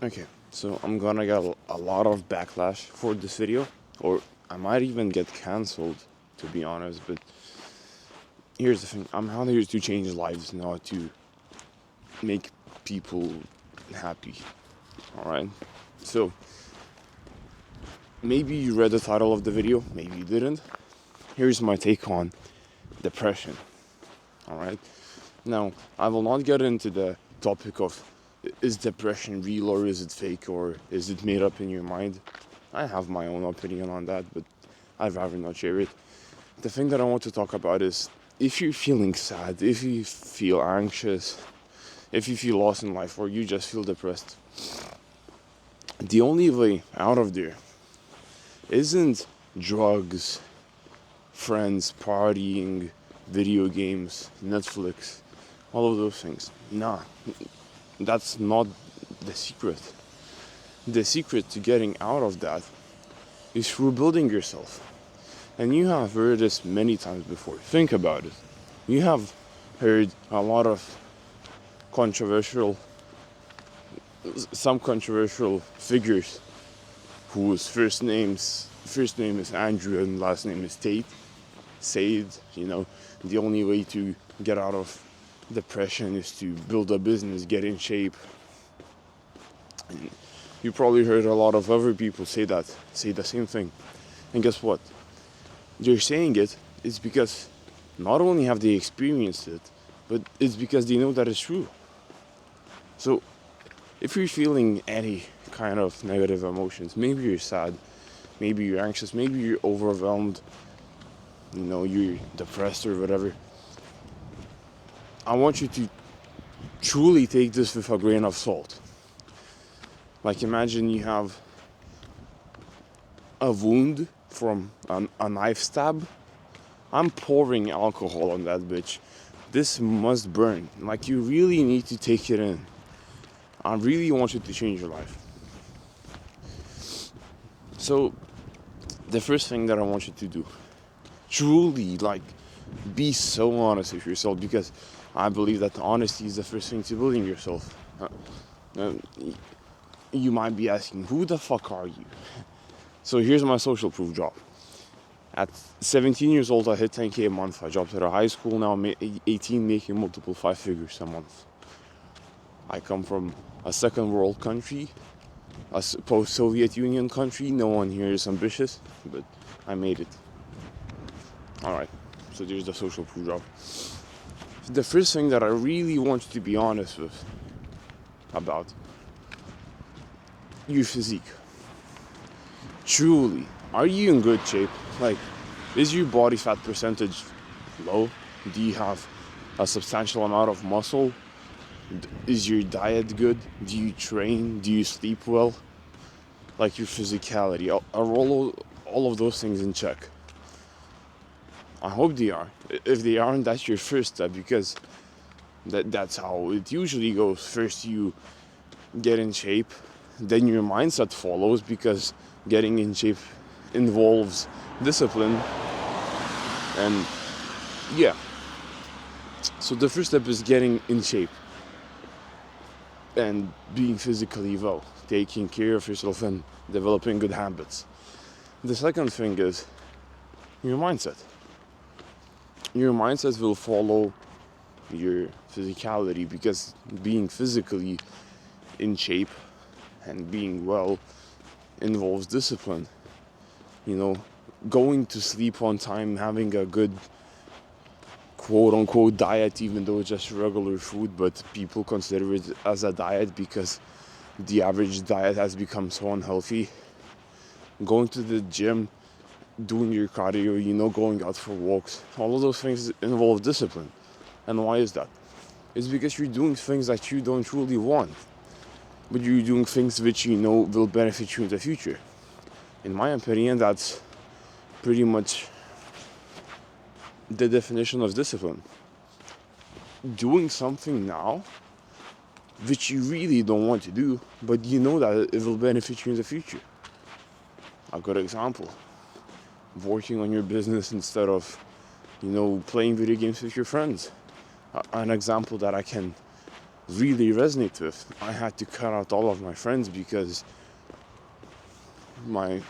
Okay, so I'm gonna get a lot of backlash for this video, or I might even get cancelled, to be honest. But here's the thing: I'm not here to change lives, not to make people happy. All right. So maybe you read the title of the video, maybe you didn't. Here's my take on depression. All right. Now I will not get into the topic of is depression real or is it fake or is it made up in your mind. I have my own opinion on that, but I'd rather not share it. The thing that I want to talk about is if you're feeling sad, if you feel anxious, if you feel lost in life, or you just feel depressed, the only way out of there isn't drugs, friends, partying, video games, Netflix, all of those things. Nah, that's not the secret. The secret to getting out of that is through building yourself. And you have heard this many times before. Think about it. You have heard a lot of some controversial figures whose first name is Andrew and last name is Tate. Said, the only way to get out of depression is to build a business, get in shape. And you probably heard a lot of other people say the same thing. And guess what? They're saying it is because not only have they experienced it, but it's because they know that it's true. So if you're feeling any kind of negative emotions, maybe you're sad, maybe you're anxious, maybe you're overwhelmed, you're depressed or whatever, I want you to truly take this with a grain of salt. Like imagine you have a wound from a knife stab. I'm pouring alcohol on that bitch. This must burn. Like you really need to take it in. I really want you to change your life. So the first thing that I want you to do, truly be so honest with yourself, because I believe that honesty is the first thing to building yourself. You might be asking, who the fuck are you? So here's my social proof job. At 17 years old, I hit 10K a month. I dropped out of high school, now I'm 18, making multiple 5 figures a month. I come from a second world country, a post-Soviet Union country. No one here is ambitious, but I made it. Alright, so there's the social proof job. The first thing that I really want you to be honest with about your physique. Truly, are you in good shape? Is your body fat percentage low? Do you have a substantial amount of muscle? Is your diet good? Do you train? Do you sleep well? Like your physicality. Are all of those things in check? I hope they are. If they aren't, that's your first step, because that's how it usually goes. First you get in shape, then your mindset follows, because getting in shape involves discipline. And yeah, so the first step is getting in shape and being physically well, taking care of yourself and developing good habits. The second thing is your mindset. Your mindset will follow your physicality, because being physically in shape and being well involves discipline. Going to sleep on time, having a good quote-unquote diet, even though it's just regular food, but people consider it as a diet because the average diet has become so unhealthy. Going to the gym, doing your cardio, going out for walks, all of those things involve discipline. And why is that? It's because you're doing things that you don't truly want, but you're doing things which will benefit you in the future. In my opinion, that's pretty much the definition of discipline. Doing something now which you really don't want to do, but you know that it will benefit you in the future. A good example: working on your business instead of playing video games with your friends. An example that I can really resonate with. I had to cut out all of my friends because my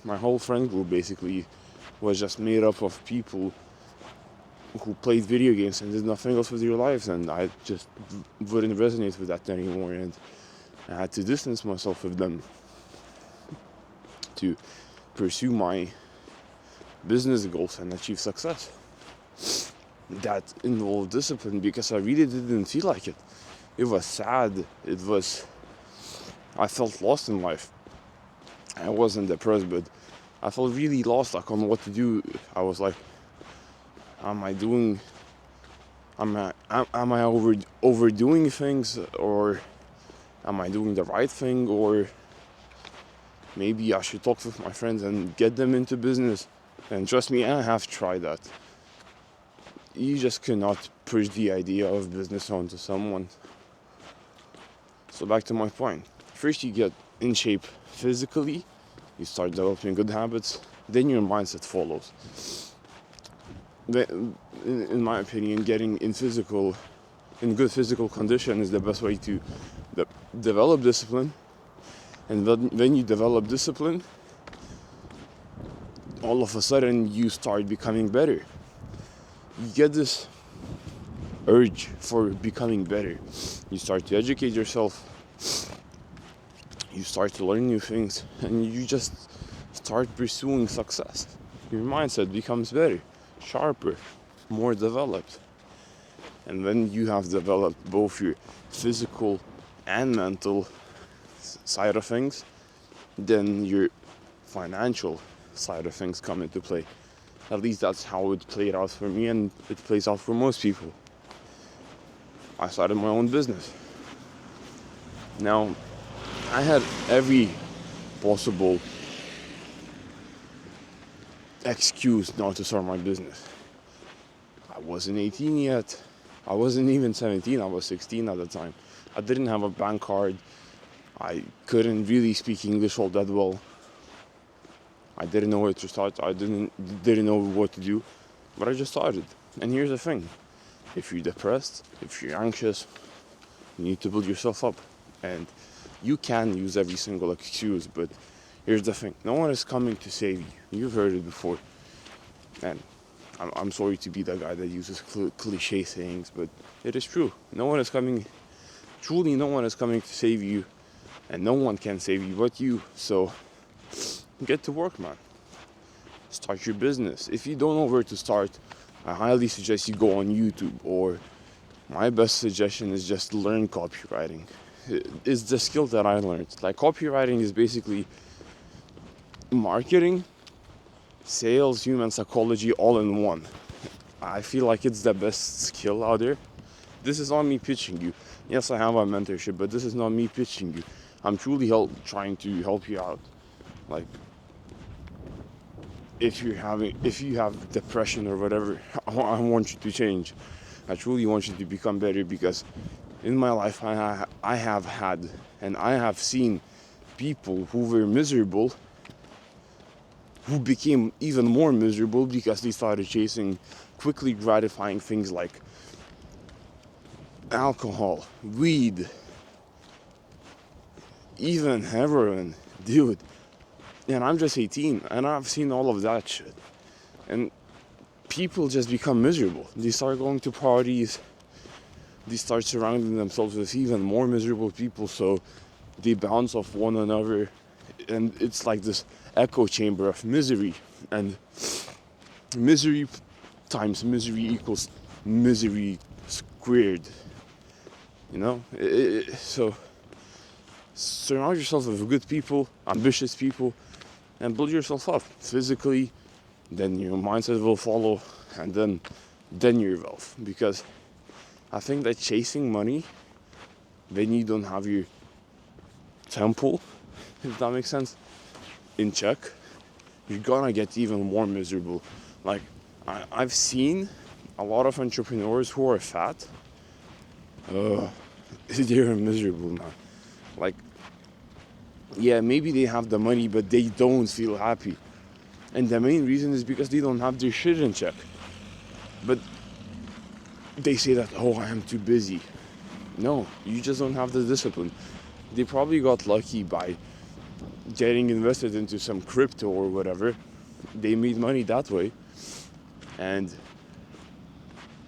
whole friend group basically was just made up of people who played video games and did nothing else with their lives, and I just wouldn't resonate with that anymore, and I had to distance myself with them to pursue my business goals and achieve success. That involved discipline because I really didn't feel like it. It was sad. I felt lost in life. I wasn't depressed, but I felt really lost, like on what to do. I was like, am I overdoing things, or am I doing the right thing, or maybe I should talk with my friends and get them into business. And trust me, I have tried that. You just cannot push the idea of business onto someone. So back to my point. First you get in shape physically, you start developing good habits, then your mindset follows. In my opinion, getting in good physical condition is the best way to develop discipline. And when you develop discipline, all of a sudden you start becoming better. You get this urge for becoming better. You start to educate yourself, you start to learn new things, and you just start pursuing success. Your mindset becomes better, sharper, more developed. And when you have developed both your physical and mental side of things, then your financial side of things come into play. At least that's how it played out for me, and it plays out for most people. I started my own business. Now, I had every possible excuse not to start my business. I wasn't 18 yet. I wasn't even 17. I was 16 at the time. I didn't have a bank card. I couldn't really speak English all that well. I didn't know where to start. I didn't know what to do, but I just started. And here's the thing: if you're depressed, if you're anxious, you need to build yourself up. And you can use every single excuse, but here's the thing: no one is coming to save you. You've heard it before. And I'm sorry to be the guy that uses cliche sayings, but it is true. No one is coming to save you, and no one can save you but you. So get to work, man. Start your business. If you don't know where to start, I highly suggest you go on YouTube, or my best suggestion is just learn copywriting. It's the skill that I learned. Like, copywriting is basically marketing, sales, human psychology all in one. I feel like it's the best skill out there. This is not me pitching you. Yes, I have a mentorship, but this is not me pitching you. I'm truly trying to help you out. Like, if you have depression or whatever, I want you to change. I truly want you to become better, because in my life I have had and I have seen people who were miserable who became even more miserable because they started chasing quickly gratifying things like alcohol, weed, even heroin. Dude, and I'm just 18 and I've seen all of that shit. And people just become miserable. They start going to parties, they start surrounding themselves with even more miserable people, so they bounce off one another, and it's like this echo chamber of misery. And misery times misery equals misery squared, you know? So surround yourself with good people, ambitious people, and build yourself up physically. Then your mindset will follow, and then your wealth. Because I think that chasing money when you don't have your temple, if that makes sense, in check, you're gonna get even more miserable. Like, I've seen a lot of entrepreneurs who are fat. They're miserable, man. Like, yeah, maybe they have the money, but they don't feel happy. And the main reason is because they don't have their shit in check. But they say that, oh, I am too busy. No, you just don't have the discipline. They probably got lucky by getting invested into some crypto or whatever. They made money that way, and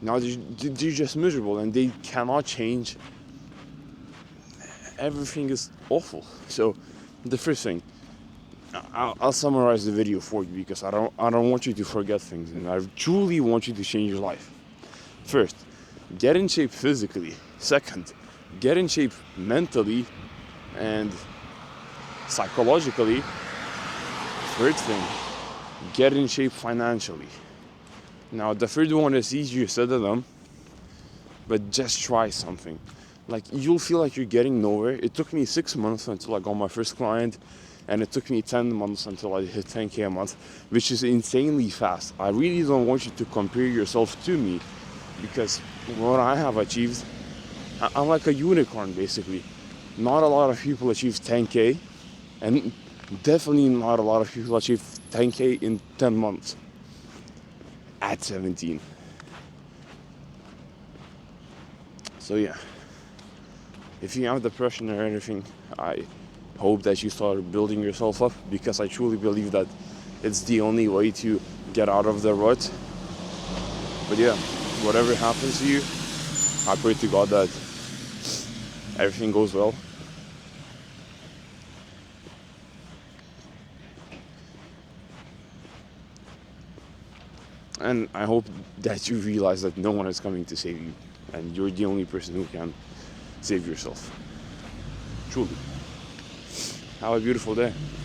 now they're just miserable and they cannot change. Everything is awful. So the first thing, I'll summarize the video for you because I don't want you to forget things, and I truly want you to change your life. First, get in shape physically. Second, get in shape mentally and psychologically. Third thing, get in shape financially. Now the third one is easier said than done, but just try something. Like, you'll feel like you're getting nowhere. It took me 6 months until I got my first client, and it took me 10 months until I hit 10K a month, which is insanely fast. I really don't want you to compare yourself to me, because what I have achieved, I'm like a unicorn basically. Not a lot of people achieve 10K, and definitely not a lot of people achieve 10K in 10 months at 17. So yeah, if you have depression or anything, I hope that you start building yourself up, because I truly believe that it's the only way to get out of the rut. But yeah, whatever happens to you, I pray to God that everything goes well. And I hope that you realize that no one is coming to save you, and you're the only person who can save yourself. Truly. Have a beautiful day.